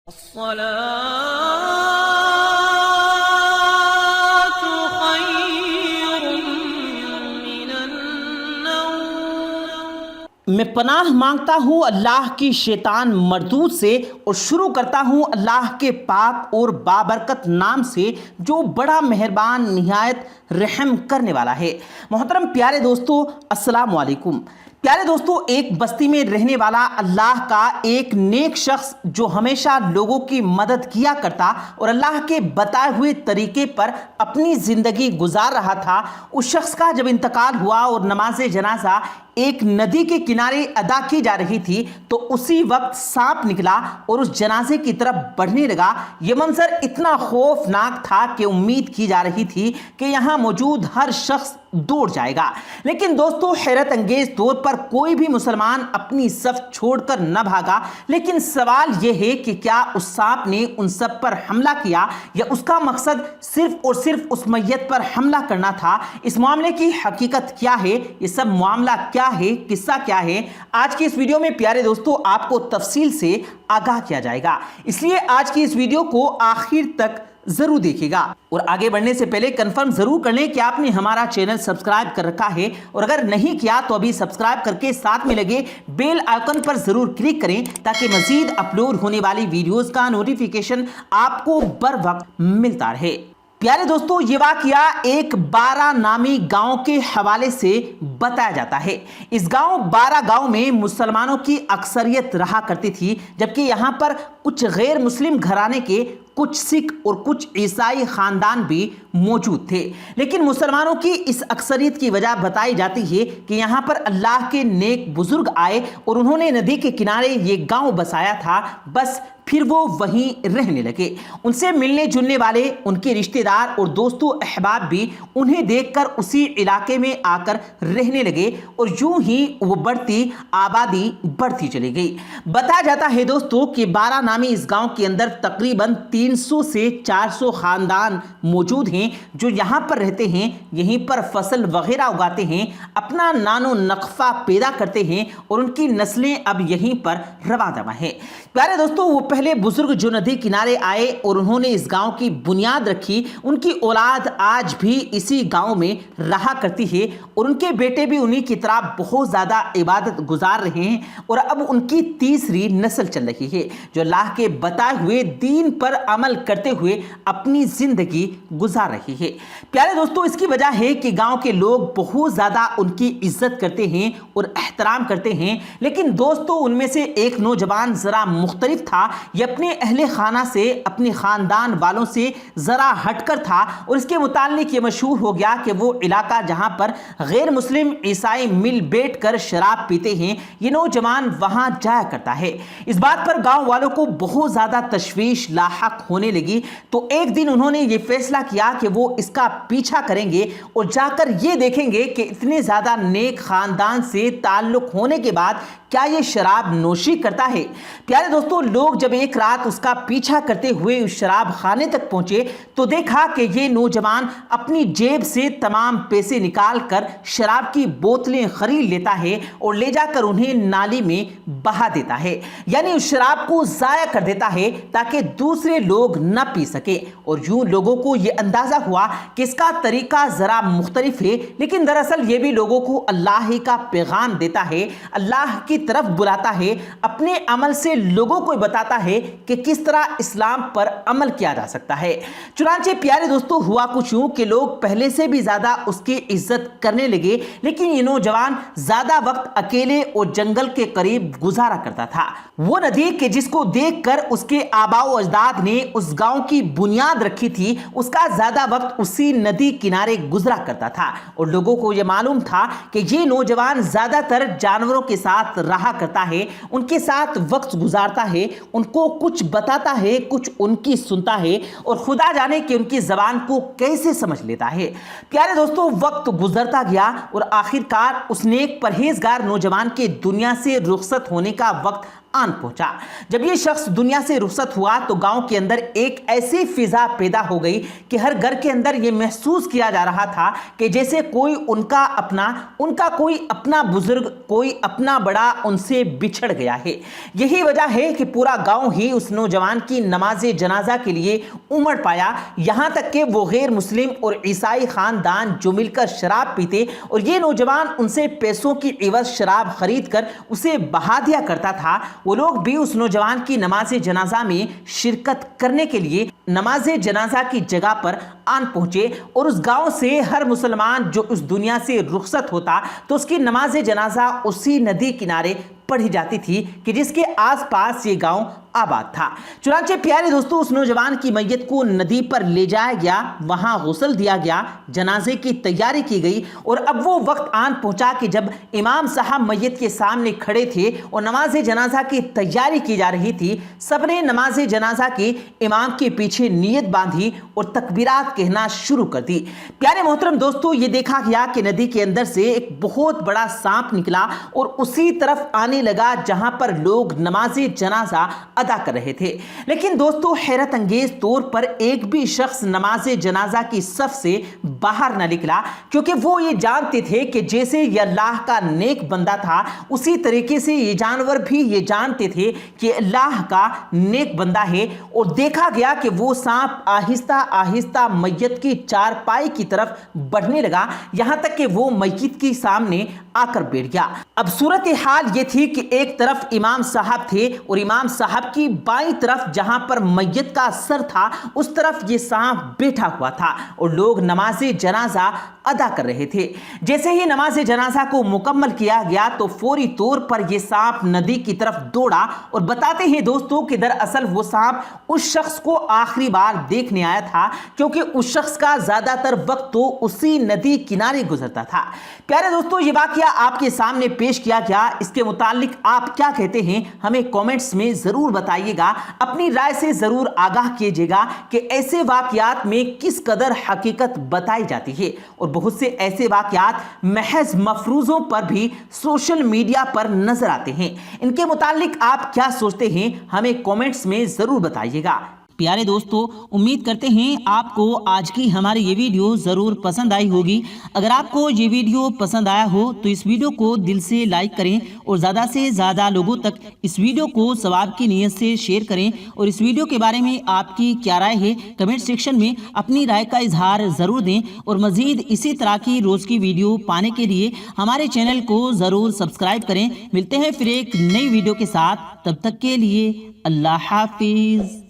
الصلاة خير من النوم۔ میں پناہ مانگتا ہوں اللہ کی شیطان مردود سے اور شروع کرتا ہوں اللہ کے پاک اور بابرکت نام سے جو بڑا مہربان نہایت رحم کرنے والا ہے۔ محترم پیارے دوستو، السلام علیکم۔ پیارے دوستو، ایک بستی میں رہنے والا اللہ کا ایک نیک شخص جو ہمیشہ لوگوں کی مدد کیا کرتا اور اللہ کے بتائے ہوئے طریقے پر اپنی زندگی گزار رہا تھا، اس شخص کا جب انتقال ہوا اور نماز جنازہ ایک ندی کے کنارے ادا کی جا رہی تھی تو اسی وقت سانپ نکلا اور اس جنازے کی طرف بڑھنے لگا۔ یہ منظر اتنا خوفناک تھا کہ امید کی جا رہی تھی کہ یہاں موجود ہر شخص دوڑ جائے گا، لیکن دوستو حیرت انگیز طور پر کوئی بھی مسلمان اپنی صف چھوڑ کر نہ بھاگا۔ لیکن سوال یہ ہے کہ کیا اس سانپ نے ان سب پر حملہ کیا یا اس کا مقصد صرف اور صرف اس میت پر حملہ کرنا تھا؟ اس معاملے کی حقیقت کیا ہے؟ یہ سب معاملہ کیا ہے؟ قصہ کیا ہے؟ آج کی اس ویڈیو میں پیارے دوستو آپ کو تفصیل سے آگاہ کیا جائے گا، اس لیے آج کی اس ویڈیو کو آخر تک ضرور دیکھیے گا۔ اور آگے بڑھنے سے پہلے کنفرم ضرور کر لیں کہ آپ نے ہمارا چینل سبسکرائب کر رکھا ہے، اور اگر نہیں کیا تو ابھی سبسکرائب کر کے ساتھ میں لگے بیل آئیکن پر ضرور کلک کریں تاکہ مزید اپلوڈ ہونے والی ویڈیوز کا نوٹیفیکیشن آپ کو بر وقت ملتا رہے۔ پیارے دوستو، یہ واقعہ ایک بارہ نامی گاؤں کے حوالے سے بتایا جاتا ہے۔ اس گاؤں بارہ گاؤں میں مسلمانوں کی اکثریت رہا کرتی تھی، جبکہ یہاں پر کچھ غیر مسلم گھرانے کے کچھ سکھ اور کچھ عیسائی خاندان بھی موجود تھے، لیکن مسلمانوں کی اس اکثریت کی وجہ بتائی جاتی ہے کہ یہاں پر اللہ کے نیک بزرگ آئے اور انہوں نے ندی کے کنارے یہ گاؤں بسایا تھا، بس پھر وہ وہیں رہنے لگے۔ ان سے ملنے جلنے والے ان کے رشتہ دار اور دوست و احباب بھی انہیں دیکھ کر اسی علاقے میں آ کر رہنے لگے، اور یوں ہی وہ بڑھتی آبادی بڑھتی چلی گئی۔ بتایا جاتا ہے دوستو کہ بارہ نامی اس گاؤں کے اندر تقریباً 300 سے 400 خاندان موجود ہیں جو یہاں پر رہتے ہیں، یہیں پر فصل وغیرہ اگاتے ہیں، اپنا نان و نقفہ پیدا کرتے ہیں، اور ان کی نسلیں اب یہیں پر رواں دواں ہیں۔ پیارے دوستو، وہ پہلے بزرگ جو ندی کنارے آئے اور انہوں نے اس گاؤں کی بنیاد رکھی، ان کی اولاد آج بھی اسی گاؤں میں رہا کرتی ہے، اور ان کے بیٹے بھی انہی کی طرح بہت زیادہ عبادت گزار رہے ہیں، اور اب ان کی تیسری نسل چل رہی ہے جو اللہ کے بتائے ہوئے دین پر عمل کرتے ہوئے اپنی زندگی گزار رہی ہے۔ پیارے دوستو، اس کی وجہ ہے کہ گاؤں کے لوگ بہت زیادہ ان کی عزت کرتے ہیں اور احترام کرتے ہیں، لیکن دوستو ان میں سے ایک نوجوان ذرا مختلف تھا۔ یہ اپنے اہل خانہ سے، اپنے خاندان والوں سے ذرا ہٹ کر تھا، اور اس کے متعلق یہ مشہور ہو گیا کہ وہ علاقہ جہاں پر غیر مسلم عیسائی مل بیٹھ کر شراب پیتے ہیں، یہ نوجوان وہاں جایا کرتا ہے۔ اس بات پر گاؤں والوں کو بہت زیادہ تشویش لاحق ہونے لگی، تو ایک دن انہوں نے یہ فیصلہ کیا کہ وہ اس کا پیچھا کریں گے اور جا کر یہ دیکھیں گے کہ اتنے زیادہ نیک خاندان سے تعلق ہونے کے بعد کیا یہ شراب نوشی کرتا ہے۔ پیارے دوستو، لوگ جب ایک رات اس کا پیچھا کرتے ہوئے اس شراب خانے تک پہنچے تو دیکھا کہ یہ نوجوان اپنی جیب سے تمام پیسے نکال کر شراب کی بوتلیں خرید لیتا ہے اور لے جا کر انہیں نالی میں بہا دیتا ہے، یعنی اس شراب کو ضائع کر دیتا ہے تاکہ دوسرے لوگ نہ پی سکے۔ اور یوں لوگوں کو یہ اندازہ ہوا کہ اس کا طریقہ ذرا مختلف ہے، لیکن دراصل یہ بھی لوگوں کو اللہ ہی کا پیغام دیتا ہے، اللہ کی طرف بلاتا ہے، اپنے عمل سے لوگوں کو بتاتا ہے کہ کس طرح اسلام پر عمل کیا جا سکتا ہے۔ چنانچہ پیارے دوستو ہوا کچھ یوں کہ لوگ پہلے سے بھی زیادہ اس کی عزت کرنے لگے، لیکن یہ نوجوان زیادہ وقت اکیلے اور جنگل کے قریب گزارا کرتا تھا۔ وہ ندی کہ جس کو دیکھ کر اس کے آباء و اجداد نے اس گاؤں کی بنیاد رکھی تھی، اس کا زیادہ وقت اسی ندی کنارے گزرا کرتا تھا، اور لوگوں کو یہ معلوم تھا کہ یہ نوجوان زیادہ تر جانوروں کے ساتھ رہا کرتا ہے، ان کے ساتھ وقت گزارتا ہے، ان کو کچھ بتاتا ہے، کچھ ان کی سنتا ہے، اور خدا جانے کہ ان کی زبان کو کیسے سمجھ لیتا ہے۔ پیارے دوستو، وقت گزرتا گیا اور آخر کار اس نیک پرہیزگار نوجوان کے دنیا سے رخصت ہونے کا وقت آن پہنچا۔ جب یہ شخص دنیا سے رخصت ہوا تو گاؤں کے اندر ایک ایسی فضا پیدا ہو گئی کہ ہر گھر کے اندر یہ محسوس کیا جا رہا تھا کہ جیسے کوئی ان کا کوئی اپنا بزرگ، کوئی اپنا بڑا ان سے بچھڑ گیا ہے۔ یہی وجہ ہے کہ پورا گاؤں ہی اس نوجوان کی نماز جنازہ کے لیے امڑ پایا، یہاں تک کہ وہ غیر مسلم اور عیسائی خاندان جو مل کر شراب پیتے اور یہ نوجوان ان سے پیسوں کی عوض شراب خرید کر اسے بہا دیا کرتا تھا، وہ لوگ بھی اس نوجوان کی نماز جنازہ میں شرکت کرنے کے لیے نماز جنازہ کی جگہ پر آن پہنچے، اور اس گاؤں سے ہر مسلمان جو اس دنیا سے رخصت ہوتا تو اس کی نماز جنازہ اسی ندی کنارے پڑھی جاتی تھی کہ جس کے آس پاس یہ گاؤں آباد تھا۔ چنانچہ پیارے دوستو، اس نوجوان کی میت کو ندی پر لے جایا گیا، وہاں غسل دیا گیا، جنازے کی تیاری کی گئی، اور اب وہ وقت آن پہنچا کہ جب امام صاحب میت کے سامنے کھڑے تھے اور نماز جنازہ کی تیاری کی جا رہی تھی، سب نے نماز جنازہ کی امام کے پیچھے نیت باندھی اور تکبیرات کہنا شروع کر دی۔ پیارے محترم دوستو، یہ دیکھا گیا کہ ندی کے اندر سے ایک بہت بڑا سانپ نکلا اور اسی طرف آنے لگا جہاں پر لوگ نماز جنازہ ادا کر رہے تھے۔ لیکن دوستو، حیرت انگیز طور پر ایک بھی شخص نماز جنازہ کی صف سے باہر نہ نکلا، کیونکہ وہ یہ جانتے تھے کہ جیسے یہ اللہ کا نیک بندہ تھا، اسی طریقے سے یہ جانور بھی یہ جانتے تھے کہ اللہ کا نیک بندہ ہے۔ اور دیکھا گیا کہ وہ سانپ آہستہ آہستہ میت کی چارپائی کی طرف بڑھنے لگا، یہاں تک کہ وہ میت کے سامنے آ کر بیٹھ گیا۔ اب صورتحال یہ تھی کہ ایک طرف امام صاحب تھے اور امام صاحب کی بائیں طرف جہاں پر میت کا سر تھا، اس طرف یہ سانپ بیٹھا ہوا تھا اور لوگ نماز جنازہ ادا کر رہے تھے۔ جیسے ہی نماز جنازہ کو مکمل کیا گیا تو فوری طور پر یہ سانپ ندی کی طرف دوڑا، اور بتاتے ہیں دوستوں کہ دراصل وہ سانپ اس شخص کو آخری بار دیکھنے آیا تھا، کیونکہ اس شخص کا زیادہ تر وقت تو اسی ندی کنارے گزرتا تھا۔ پیارے دوستوں، یہ واقعہ آپ کے سامنے پیش کیا گیا، اس کے متعلق آپ کیا کہتے ہیں ہمیں کومنٹس میں ضرور بتائیے گا، اپنی رائے سے ضرور آگاہ کیجیے گا کہ ایسے واقعات میں کس قدر حقیقت بتائی جاتی ہے، اور بہت سے ایسے واقعات محض مفروضوں پر بھی سوشل میڈیا پر نظر آتے ہیں۔ ان کے متعلق آپ کیا سوچتے ہیں ہمیں کومنٹس میں ضرور بتائیے گا۔ پیارے دوستو، امید کرتے ہیں آپ کو آج کی ہماری یہ ویڈیو ضرور پسند آئی ہوگی۔ اگر آپ کو یہ ویڈیو پسند آیا ہو تو اس ویڈیو کو دل سے لائک کریں اور زیادہ سے زیادہ لوگوں تک اس ویڈیو کو ثواب کی نیت سے شیئر کریں، اور اس ویڈیو کے بارے میں آپ کی کیا رائے ہے کمنٹ سیکشن میں اپنی رائے کا اظہار ضرور دیں، اور مزید اسی طرح کی روز کی ویڈیو پانے کے لیے ہمارے چینل کو ضرور سبسکرائب کریں۔ ملتے ہیں پھر ایک نئی ویڈیو کے ساتھ، تب تک کے لیے اللہ حافظ۔